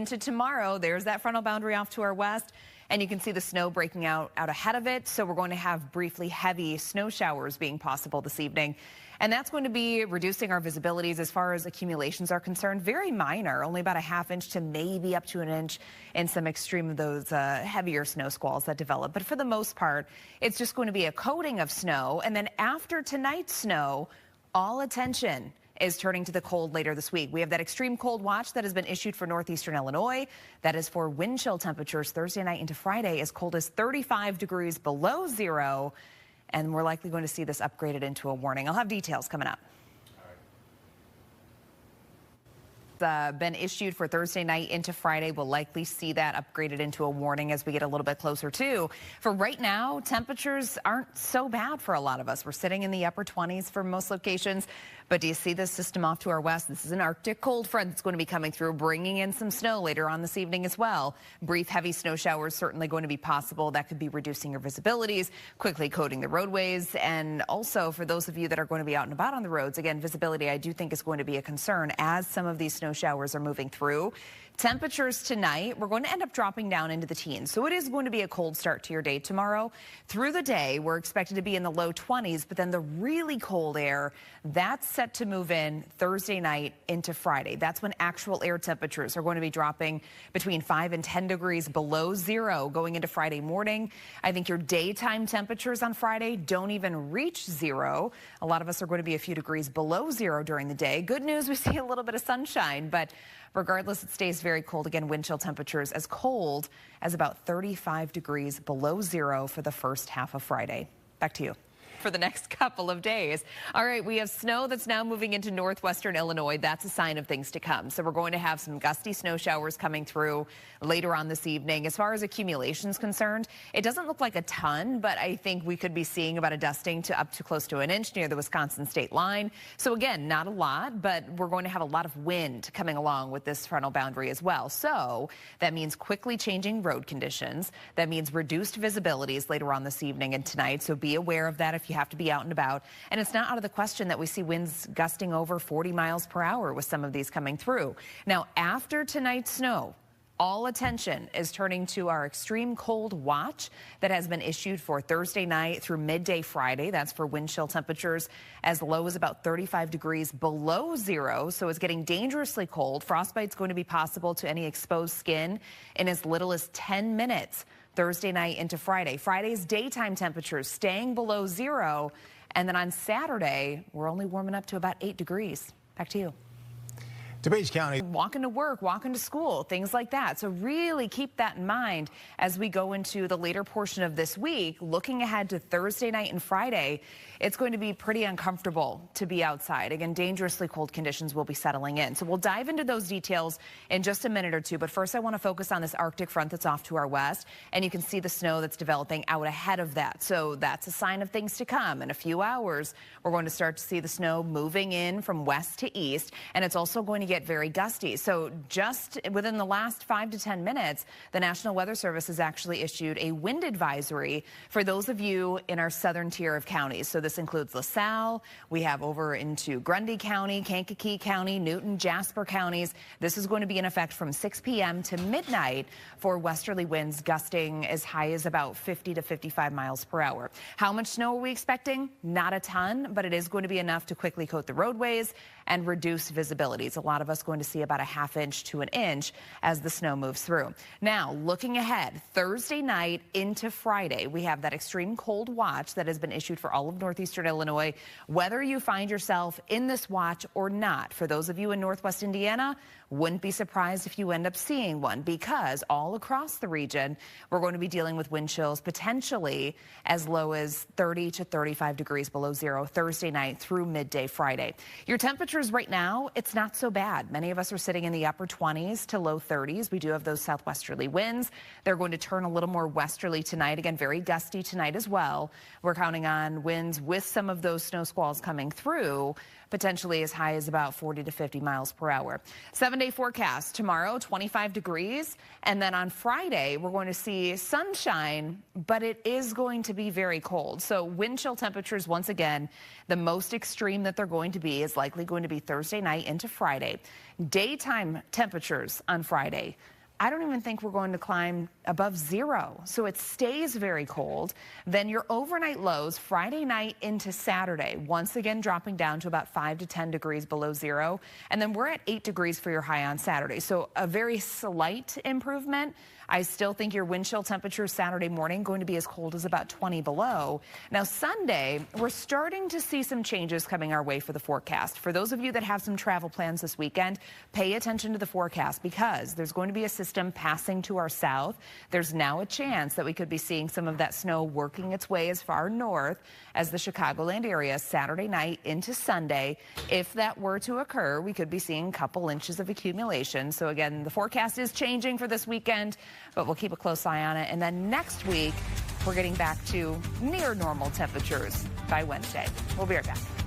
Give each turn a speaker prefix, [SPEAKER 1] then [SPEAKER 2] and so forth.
[SPEAKER 1] Into tomorrow, there's that frontal boundary off to our west, and you can see the snow breaking out ahead of it. So we're going to have briefly heavy snow showers being possible this evening. And that's going to be reducing our visibilities as far as accumulations are concerned. Very minor, only about a ½ inch to maybe up to an inch in some extreme of those heavier snow squalls that develop. But for the most part, it's just going to be a coating of snow. And then after tonight's snow, all attention is turning to the cold later this week. We have that extreme cold watch that has been issued for northeastern Illinois. That is for wind chill temperatures Thursday night into Friday as cold as 35 degrees below zero. And we're likely going to see this upgraded into a warning. I'll have details coming up. Been issued for Thursday night into Friday. We'll likely see that upgraded into a warning as we get a little bit closer to. For right now, temperatures aren't so bad for a lot of us. We're sitting in the upper 20s for most locations. But do you see this system off to our west? This is an Arctic cold front that's going to be coming through, bringing in some snow later on this evening as well. Brief heavy snow showers certainly going to be possible. That could be reducing your visibilities, quickly coating the roadways. And also for those of you that are going to be out and about on the roads, again, visibility I do think is going to be a concern as some of these snow showers are moving through. Temperatures tonight, we're going to end up dropping down into the teens. So it is going to be a cold start to your day tomorrow. Through the day, we're expected to be in the low 20s, but then the really cold air, that's set to move in Thursday night into Friday. That's when actual air temperatures are going to be dropping between 5 and 10 degrees below zero going into Friday morning. I think your daytime temperatures on Friday don't even reach zero. A lot of us are going to be a few degrees below zero during the day. Good news, we see a little bit of sunshine, but regardless, it stays very cold. Again, wind chill temperatures as cold as about 35 degrees below zero for the first half of Friday. Back to you. For the next couple of days. All right, we have snow that's now moving into northwestern Illinois. That's a sign of things to come. So we're going to have some gusty snow showers coming through later on this evening. As far as accumulations concerned, it doesn't look like a ton, but I think we could be seeing about a dusting to up to close to an inch near the Wisconsin state line. So again, not a lot, but we're going to have a lot of wind coming along with this frontal boundary as well. So that means quickly changing road conditions. That means reduced visibilities later on this evening and tonight. So be aware of that if you have to be out and about. And it's not out of the question that we see winds gusting over 40 miles per hour with some of these coming through. Now, after tonight's snow, all attention is turning to our extreme cold watch that has been issued for Thursday night through midday Friday. That's for wind chill temperatures as low as about 35 degrees below zero. So it's getting dangerously cold. Frostbite's going to be possible to any exposed skin in as little as 10 minutes. Thursday night into Friday. Friday's daytime temperatures staying below zero. And then on Saturday, we're only warming up to about 8 degrees. Back to you.
[SPEAKER 2] DuPage County.
[SPEAKER 1] Walking to work, walking to school, things like that. So really keep that in mind as we go into the later portion of this week. Looking ahead to Thursday night and Friday, it's going to be pretty uncomfortable to be outside. Again, dangerously cold conditions will be settling in. So we'll dive into those details in just a minute or two. But first, I want to focus on this Arctic front that's off to our west. And you can see the snow that's developing out ahead of that. So that's a sign of things to come. In a few hours, we're going to start to see the snow moving in from west to east. And it's also going to get very gusty. So just within the last 5 to 10 minutes, the National Weather Service has actually issued a wind advisory for those of you in our southern tier of counties. So this includes LaSalle. We have over into Grundy County, Kankakee County, Newton, Jasper counties. This is going to be in effect from 6 p.m. to midnight for westerly winds gusting as high as about 50 to 55 miles per hour. How much snow are we expecting? Not a ton, but it is going to be enough to quickly coat the roadways and reduce visibilities. A lot of us going to see about a ½ inch to an inch as the snow moves through. Now, looking ahead, Thursday night into Friday, we have that extreme cold watch that has been issued for all of northeastern Illinois. Whether you find yourself in this watch or not, for those of you in northwest Indiana, wouldn't be surprised if you end up seeing one, because all across the region, we're going to be dealing with wind chills potentially as low as 30 to 35 degrees below zero Thursday night through midday Friday. Your temperatures right now, it's not so bad. Many of us are sitting in the upper 20s to low 30s. We do have those southwesterly winds. They're going to turn a little more westerly tonight. Again, very gusty tonight as well. We're counting on winds with some of those snow squalls coming through, potentially as high as about 40 to 50 miles per hour. 7 Sunday forecast tomorrow, 25 degrees. And then on Friday, we're going to see sunshine, but it is going to be very cold. So wind chill temperatures, once again, the most extreme that they're going to be is likely going to be Thursday night into Friday. Daytime temperatures on Friday, I don't even think we're going to climb above 0. So it stays very cold. Then your overnight lows Friday night into Saturday, once again dropping down to about 5 to 10 degrees below 0. And then we're at 8 degrees for your high on Saturday. So a very slight improvement. I still think your wind chill temperatures Saturday morning going to be as cold as about 20 below. Now Sunday, we're starting to see some changes coming our way for the forecast. For those of you that have some travel plans this weekend, pay attention to the forecast because there's going to be a system passing to our south. There's now a chance that we could be seeing some of that snow working its way as far north as the Chicagoland area Saturday night into Sunday. If that were to occur, we could be seeing a couple inches of accumulation. So again, the forecast is changing for this weekend, but we'll keep a close eye on it. And then next week, we're getting back to near normal temperatures by Wednesday. We'll be right back.